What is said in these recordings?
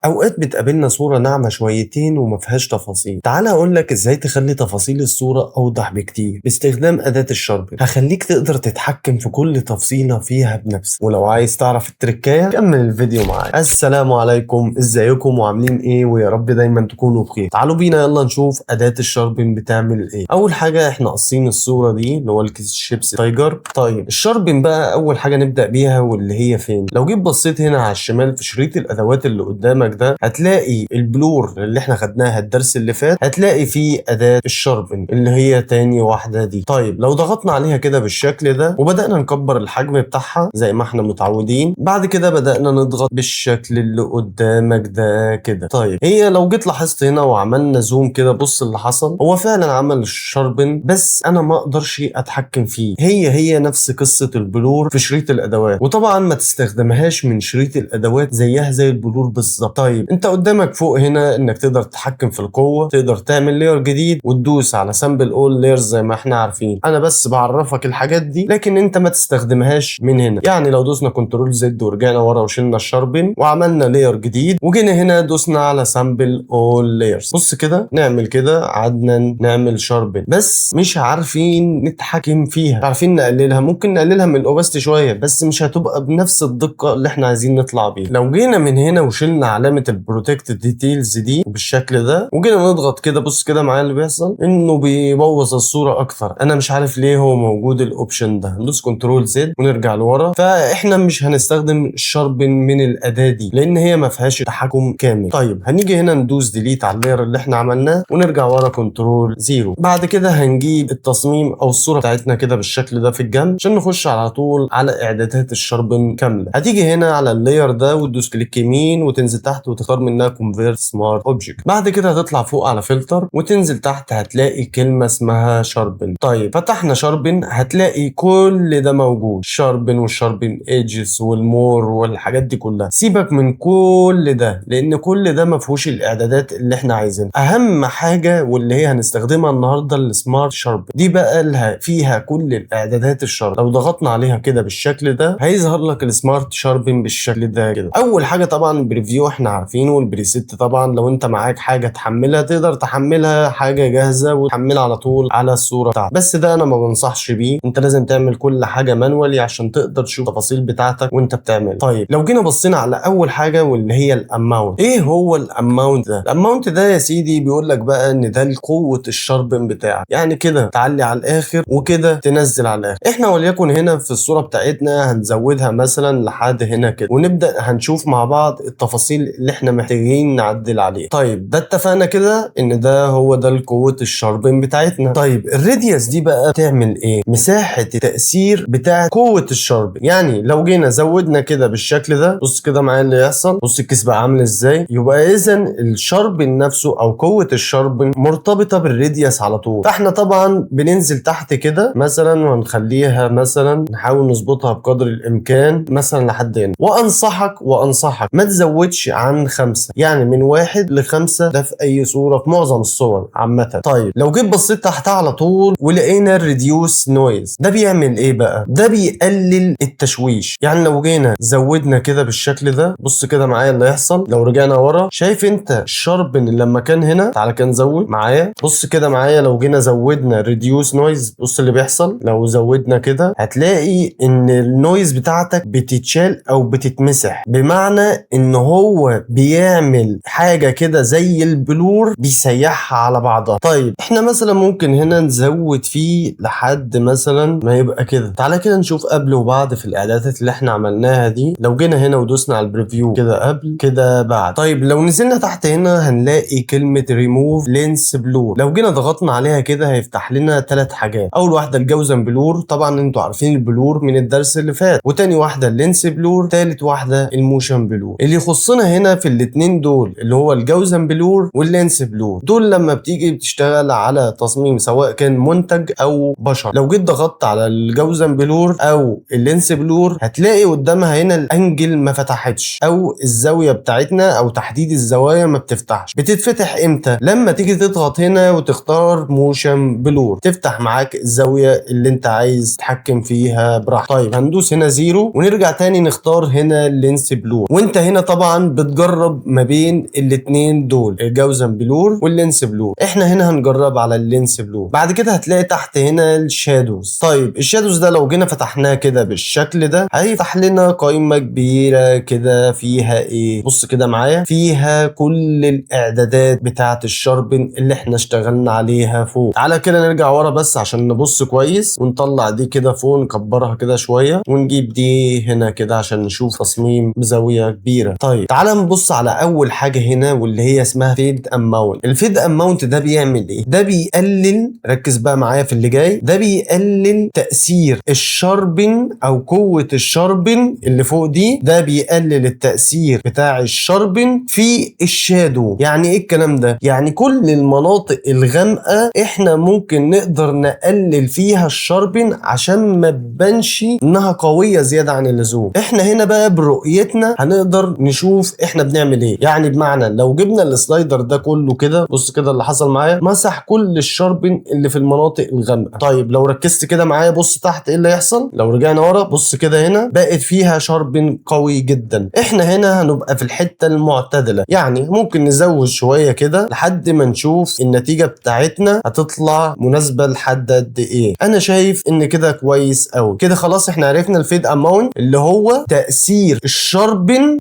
اوقات بتقابلنا صورة ناعمة شويتين وما فيهاش تفاصيل. تعال اقول لك ازاي تخلي تفاصيل الصورة اوضح بكتير باستخدام اداة الشاربن. هخليك تقدر تتحكم في كل تفصيلة فيها بنفسك، ولو عايز تعرف التركاية كمل الفيديو معايا. السلام عليكم، ازيكم وعاملين ايه؟ ويا رب دايما تكونوا بخير. تعالوا بينا يلا نشوف اداة الشاربن بتعمل ايه. اول حاجة احنا قاصين الصورة دي اللي هو الكيس الشيبسي تايجر. طيب الشاربن بقى اول حاجة نبدأ بيها واللي هي فين؟ لو جيت بصيت هنا على الشمال في شريط الادوات اللي قدامك ده هتلاقي البلور اللي احنا خدناها الدرس اللي فات، هتلاقي فيه اداة الشاربن اللي هي تاني واحدة دي. طيب لو ضغطنا عليها كده بالشكل ده وبدأنا نكبر الحجم بتاعها زي ما احنا متعودين، بعد كده بدأنا نضغط بالشكل اللي قدامك ده كده. طيب هي لو جيت لاحظت هنا وعملنا زوم كده، بص اللي حصل هو فعلا عمل الشاربن، بس انا ما اقدرش اتحكم فيه. هي نفس قصة البلور في شريط الادوات، وطبعا ما تستخدمهاش من شريط الادوات زيها زي البلور بالظبط. طيب انت قدامك فوق هنا انك تقدر تتحكم في القوة، تقدر تعمل لاير جديد وتدوس على سامبل اول لايرز زي ما احنا عارفين. انا بس بعرفك الحاجات دي لكن انت ما تستخدمهاش من هنا. يعني لو دوسنا كنترول زد ورجعنا ورا وشلنا الشاربن وعملنا لاير جديد وجينا هنا دوسنا على سامبل اول لايرز، بص كده نعمل كده قعدنا نعمل شاربن بس مش عارفين نتحكم فيها، عارفين نقللها. ممكن نقللها من الاوباستي شوية بس مش هتبقى بنفس الدقة اللي احنا عايزين نطلع بيها. لو جينا من هنا وشلنا علامة البروتكت ديتيلز دي بالشكل ده وجينا نضغط كده، بص كده معايا اللي بيحصل انه بيبوظ الصورة اكتر. انا مش عارف ليه هو موجود الاوبشن ده. ندوس كنترول زد ونرجع لورا. فاحنا مش هنستخدم الشاربن من الاداة دي لان هي ما فيهاش تحكم كامل. طيب هنيجي هنا ندوس ديليت على اللاير اللي احنا عملناه ونرجع ورا كنترول زيرو. بعد كده هنجيب التصميم او الصورة بتاعتنا كده بالشكل ده في الجنب عشان نخش على طول على اعدادات الشاربن كاملة. هتيجي هنا على اللاير ده وتدوس كليك يمين وتنزل تحت وتختار منها كونفيرت سمارت اوبجكت. بعد كده هتطلع فوق على فلتر وتنزل تحت هتلاقي كلمة اسمها شاربن. طيب فتحنا شاربن هتلاقي كل ده موجود، شاربن والشاربن ايدجز والمور والحاجات دي كلها. سيبك من كل ده لان كل ده ما فيهوش الاعدادات اللي احنا عايزينها. اهم حاجة واللي هي هنستخدمها النهارده السمارت شاربن دي بقى لها فيها كل الاعدادات الشاربن. لو ضغطنا عليها كده بالشكل ده هيظهر لك السمارت شاربن بالشكل ده كده. اول حاجة طبعا بريفيو احنا عارفينه، والبريسيت طبعا لو انت معاك حاجه تحملها تقدر تحملها حاجه جاهزه وتحملها على طول على الصوره بتاعتك، بس ده انا ما بنصحش بيه. انت لازم تعمل كل حاجه مانوالي عشان تقدر تشوف التفاصيل بتاعتك وانت بتعمل. طيب لو جينا بصينا على اول حاجه واللي هي الاماونت. ايه هو الاماونت ده؟ الاماونت ده يا سيدي بيقول لك بقى ان ده قوه الشاربن بتاعك، يعني كده تعلي على الاخر وكده تنزل على الاخر. احنا وليكن هنا في الصوره بتاعتنا هنزودها مثلا لحد هنا كده ونبدا هنشوف مع بعض التفاصيل اللي احنا محتاجين نعدل عليه. طيب ده اتفقنا كده ان ده هو ده القوة الشاربن بتاعتنا. طيب الراديوس دي بقى تعمل ايه؟ مساحة التأثير بتاع قوة الشاربن. يعني لو جينا زودنا كده بالشكل ده، بص كده معايا اللي يحصل، بص الكيس بقى عامل ازاي. يبقى اذا الشاربن نفسه او قوة الشاربن مرتبطة بالراديوس على طول. فاحنا طبعا بننزل تحت كده مثلا وهنخليها مثلا نحاول نظبطها بقدر الامكان مثلا لحد هنا. وانصحك ما تزودش عن 5، يعني من 1 ل5 ده في اي صورة في معظم الصور عامة. طيب لو جيت بصيت تحت على طول ولقينا الريديوس نويز ده بيعمل ايه بقى؟ ده بيقلل التشويش. يعني لو جينا زودنا كده بالشكل ده، بص كده معايا اللي هيحصل. لو رجعنا ورا شايف انت الشاربن لما كان هنا، تعالى كده نزود معايا، بص كده معايا. لو جينا زودنا ريديوس نويز بص اللي بيحصل. لو زودنا كده هتلاقي ان النويز بتاعتك بتتشال او بتتمسح، بمعنى ان هو بيعمل حاجة كده زي البلور بيسيحها على بعضها. طيب احنا مثلا ممكن هنا نزود فيه لحد مثلا ما يبقى كده. تعالى كده نشوف قبل وبعد في الاعدادات اللي احنا عملناها دي. لو جينا هنا ودوسنا على البريفيو كده قبل كده بعد. طيب لو نزلنا تحت هنا هنلاقي كلمة ريموف لينس بلور. لو جينا ضغطنا عليها كده هيفتح لنا 3 حاجات. اول واحدة الجوزن بلور، طبعا انتوا عارفين البلور من الدرس اللي فات. وتاني واحدة اللينس بلور. تالت واحدة الموشن بلور. اللي يخصنا هنا في الاتنين دول اللي هو الجوزن بلور واللينس بلور، دول لما بتيجي بتشتغل على تصميم سواء كان منتج او بشر. لو جيت ضغطت على الجوزن بلور او اللينس بلور هتلاقي قدامها هنا الانجل ما فتحتش او الزاويه بتاعتنا او تحديد الزوايا ما بتفتحش. بتتفتح امتى؟ لما تيجي تضغط هنا وتختار موشن بلور تفتح معاك الزاويه اللي انت عايز تتحكم فيها براحتك. طيب هندوس هنا زيرو ونرجع تاني نختار هنا اللينس بلور. وانت هنا طبعا بتجرب ما بين الاتنين دول، الجوزن بلور واللينس بلور. احنا هنا هنجرب على اللينس بلور. بعد كده هتلاقي تحت هنا الشادوز. طيب الشادوز ده لو جينا فتحناه كده بالشكل ده هيفتح لنا قائمة كبيرة كده فيها ايه، بص كده معايا، فيها كل الاعدادات بتاعة الشاربن اللي احنا اشتغلنا عليها فوق. تعالى كده نرجع ورا بس عشان نبص كويس، ونطلع دي كده فوق، نكبرها كده شوية، ونجيب دي هنا كده عشان نشوف تصميم بزاوية كبيرة. طيب تعالى نبص على اول حاجة هنا واللي هي اسمها فيد اماونت. الفيد اماونت ده بيعمل ايه؟ ده بيقلل، ركز بقى معايا في اللي جاي، ده بيقلل تأثير الشاربن او قوة الشاربن اللي فوق دي، ده بيقلل التأثير بتاع الشاربن في الشادو. يعني ايه الكلام ده؟ يعني كل المناطق الغامقة احنا ممكن نقدر نقلل فيها الشاربن عشان ما تبانش انها قوية زيادة عن اللزوم. احنا هنا بقى برؤيتنا هنقدر نشوف احنا بنعمل ايه. يعني بمعنى لو جبنا السلايدر ده كله كده، بص كده اللي حصل معايا، مسح كل الشاربن اللي في المناطق الغامقة. طيب لو ركزت كده معايا بص تحت ايه اللي يحصل. لو رجعنا ورا بص كده هنا بقت فيها شاربن قوي جدا. احنا هنا هنبقى في الحتة المعتدلة، يعني ممكن نزود شوية كده لحد ما نشوف النتيجة بتاعتنا هتطلع مناسبة لحد قد ايه. انا شايف ان كده كويس قوي كده. خلاص احنا عرفنا الفيد اماونت اللي هو تأثير الشاربن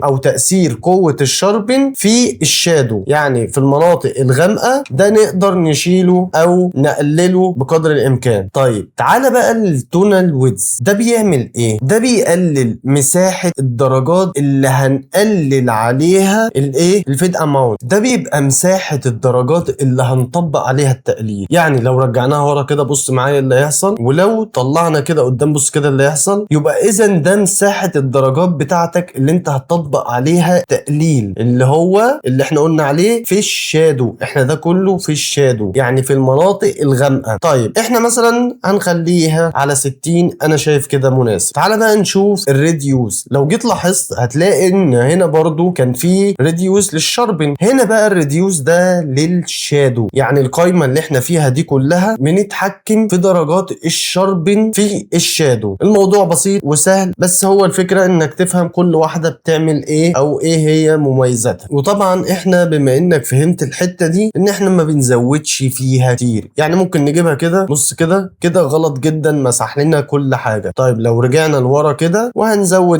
او تأثير قوة الشاربن في الشادو، يعني في المناطق الغامقة، ده نقدر نشيله او نقلله بقدر الامكان. طيب تعالى بقى التونال ويدز، ده بيعمل ايه؟ ده بيقلل مساحة الدرجات اللي هنقلل عليها الايه، الفيد اماونت. ده بيبقى مساحة الدرجات اللي هنطبق عليها التقليل. يعني لو رجعناها ورا كده بص معايا اللي هيحصل، ولو طلعنا كده قدام بص كده اللي هيحصل، يبقى اذا ده مساحة الدرجات بتاعتك اللي انت هتطبق عليها تقليل، اللي هو اللي احنا قلنا عليه في الشادو. احنا ده كله في الشادو، يعني في المناطق الغامقة. طيب احنا مثلا هنخليها على 60، انا شايف كده مناسب. تعالى بقى نشوف الريديوس. لو جيت لاحظت هتلاقي ان هنا برضو كان في ريديوس للشاربن. هنا بقى الريديوس ده للشادو، يعني القايمة اللي احنا فيها دي كلها بنتحكم في درجات الشاربن في الشادو. الموضوع بسيط وسهل، بس هو الفكرة انك تفهم كل واحدة بتعمل ايه او ايه هي مميزاتها. وطبعا احنا بما انك فهمت الحتة دي ان احنا ما بنزودش فيها كتير، يعني ممكن نجيبها كده بص كده كده غلط جدا، مسح لنا كل حاجة. طيب لو رجعنا لورا كده وهنزود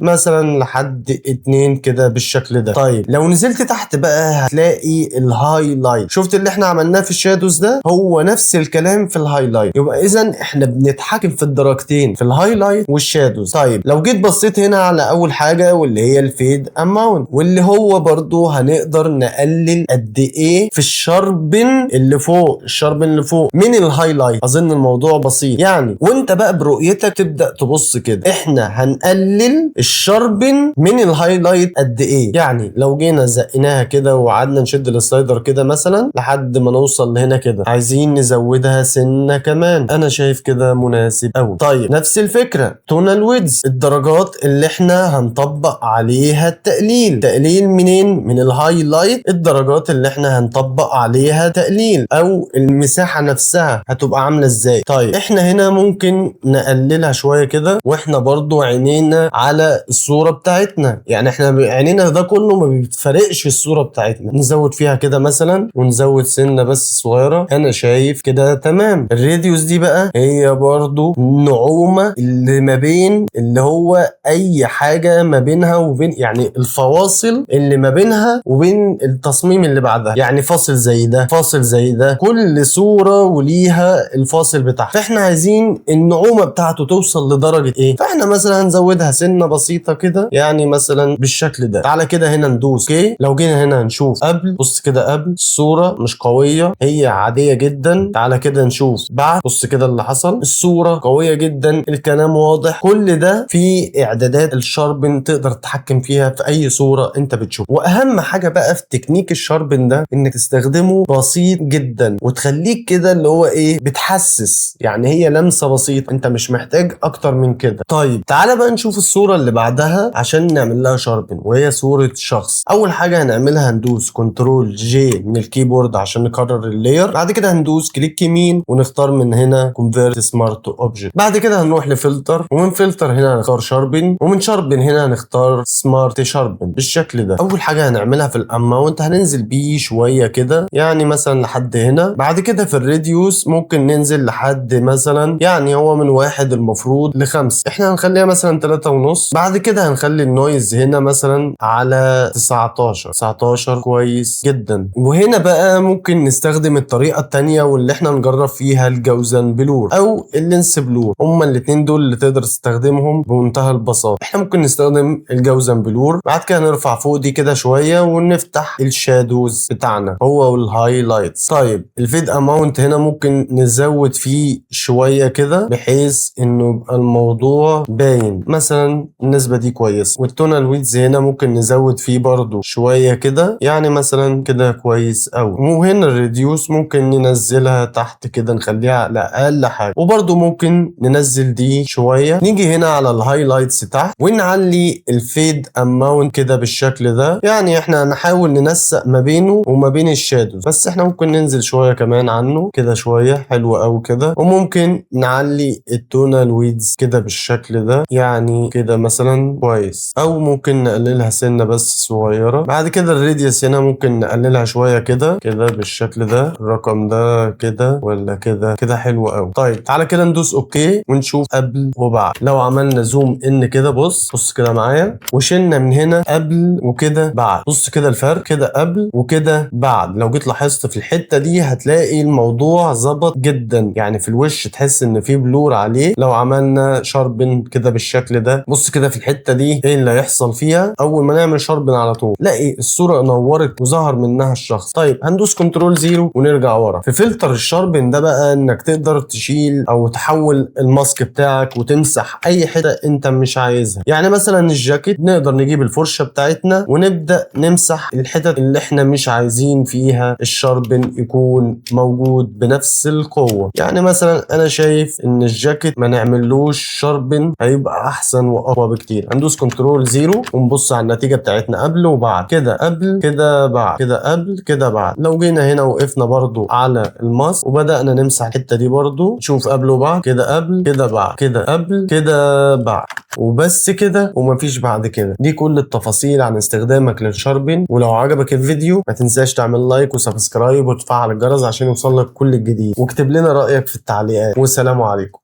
مثلا لحد 2 كده بالشكل ده. طيب لو نزلت تحت بقى هتلاقي الهايلايت. شفت اللي احنا عملناه في الشادوز ده هو نفس الكلام في الهايلايت. يبقى اذا احنا بنتحكم في الدرجتين في الهايلايت والشادوز. طيب لو جيت بصيت هنا على اول حاجة واللي هي الفيد اماونت، واللي هو برضو هنقدر نقلل قد ايه في الشاربن اللي فوق، الشاربن اللي فوق من الهايلايت. اظن الموضوع بسيط يعني، وانت بقى برؤيتك تبدأ تبص كده احنا هنقلل الشاربن من الهايلايت قد ايه. يعني لو جينا زقناها كده وقعدنا نشد السلايدر كده مثلا لحد ما نوصل لهنا كده، عايزين نزودها سنة كمان، انا شايف كده مناسب قوي. طيب نفس الفكرة تونال ويدز، الدرجات اللي احنا هنطبق عليها التقليل. تقليل منين؟ من الهايلايت. الدرجات اللي احنا هنطبق عليها تقليل او المساحة نفسها هتبقى عاملة ازاي. طيب احنا هنا ممكن نقللها شوية كده واحنا برضو عينينا على الصورة بتاعتنا، يعني احنا عينينا ده كله ما بيتفرقش في الصورة بتاعتنا. نزود فيها كده مثلا ونزود سنة بس صغيرة، انا شايف كده تمام. الراديوس دي بقى هي برضو النعومة اللي ما بين اللي هو اي حاجة ما بينها وبين، يعني الفواصل اللي ما بينها وبين التصميم اللي بعدها. يعني فاصل زي ده، فاصل زي ده، كل صورة وليها الفاصل بتاعها. فاحنا عايزين النعومة بتاعته توصل لدرجة ايه، فاحنا مثلا هنزودها سنة بسيطة كده، يعني مثلا بالشكل ده. تعالى كده هنا ندوس اوكي. لو جينا هنا هنشوف قبل، بص كده قبل الصورة مش قوية، هي عادية جدا. تعالى كده نشوف بعد، بص كده اللي حصل، الصورة قوية جدا، الكلام واضح. كل ده في اعدادات الشاربن تقدر تتحكم فيها في اي صورة انت بتشوف. واهم حاجة بقى في تكنيك الشاربن ده انك تستخدمه بسيط جدا وتخليك كده اللي هو ايه، بتحسس، يعني هي لمسة بسيطة، انت مش محتاج اكتر من كده. طيب تعالى بقى نشوف الصورة اللي بعدها عشان نعمل لها شاربن، وهي صورة شخص. اول حاجة هنعملها هندوس كنترول جي من الكيبورد عشان نكرر اللاير. بعد كده هندوس كليك يمين ونختار من هنا كونفيرت سمارت اوبجكت. بعد كده هنروح لفلتر، ومن فلتر هنا هنختار شاربن، ومن شاربن هنا هنختار سمارت سمارت شاربن بالشكل ده. اول حاجه هنعملها في الاماونت هننزل بيه شويه كده، يعني مثلا لحد هنا. بعد كده في الريديوس ممكن ننزل لحد مثلا، يعني هو من 1 المفروض ل5، احنا هنخليها مثلا 3.5. بعد كده هنخلي النويز هنا مثلا على 19 كويس جدا. وهنا بقى ممكن نستخدم الطريقه التانيه واللي احنا نجرب فيها الجوزن بلور او اللينس بلور. هما الاتنين دول اللي تقدر تستخدمهم بمنتهى البساطه. احنا ممكن نستخدم الجوزن بلور، بعد كده نرفع فوق دي كده شويه ونفتح الشادوز بتاعنا هو والهايلايتس. طيب الفيد اماونت هنا ممكن نزود فيه شويه كده بحيث انه يبقى الموضوع باين، مثلا النسبه دي كويسه. والتونال ويدز هنا ممكن نزود فيه برضو شويه كده، يعني مثلا كده كويس قوي. وهنا الريديوس ممكن ننزلها تحت كده نخليها على اقل حاجه، وبرضو ممكن ننزل دي شويه. نيجي هنا على الهايلايتس تحت ونعلي الفيد اماونت كده بالشكل ده، يعني احنا هنحاول ننسق ما بينه وما بين الشادوز، بس احنا ممكن ننزل شويه كمان عنه كده شويه، حلو قوي كده. وممكن نعلي التونال ويدز كده بالشكل ده، يعني كده مثلا كويس، او ممكن نقللها سنه بس صغيره. بعد كده الراديوس هنا ممكن نقللها شويه كده بالشكل ده، الرقم ده كده ولا كده، كده حلو قوي. طيب تعالى كده ندوس اوكي ونشوف قبل وبعد. لو عملنا زوم ان كده، بص كده معايا، وشلنا من هنا قبل وكده بعد، بص كده الفرق كده قبل وكده بعد. لو جيت لاحظت في الحته دي هتلاقي الموضوع ظبط جدا، يعني في الوش تحس ان في بلور عليه. لو عملنا شاربن كده بالشكل ده، بص كده في الحته دي ايه اللي هيحصل فيها اول ما نعمل شاربن على طول، لاقي الصوره نورت وظهر منها الشخص. طيب هندوس كنترول 0 ونرجع ورا. في فلتر الشاربن ده بقى انك تقدر تشيل او تحول الماسك بتاعك وتمسح اي حته انت مش عايزها. يعني مثلا الجاكيت نقدر نجيب الفرشه بتاعتنا ونبدا نمسح الحتت اللي احنا مش عايزين فيها الشاربن يكون موجود بنفس القوه. يعني مثلا انا شايف ان الجاكيت ما نعملوش شاربن هيبقى احسن واقوى بكتير. هندوس كنترول 0 ونبص على النتيجه بتاعتنا قبل وبعد، كده قبل كده بعد، كده قبل كده بعد. لو جينا هنا وقفنا برضو على الماسك وبدانا نمسح الحته دي برضو، شوف قبل وبعد، كده قبل كده بعد، كده قبل كده بعد، وبس كده ومفيش بعد كده. دي كل التفاصيل عن استخدامك للشاربن. ولو عجبك الفيديو ما تنساش تعمل لايك وسبسكرايب وتفعل الجرس عشان يوصلك كل الجديد، واكتب لنا رأيك في التعليقات. والسلام عليكم.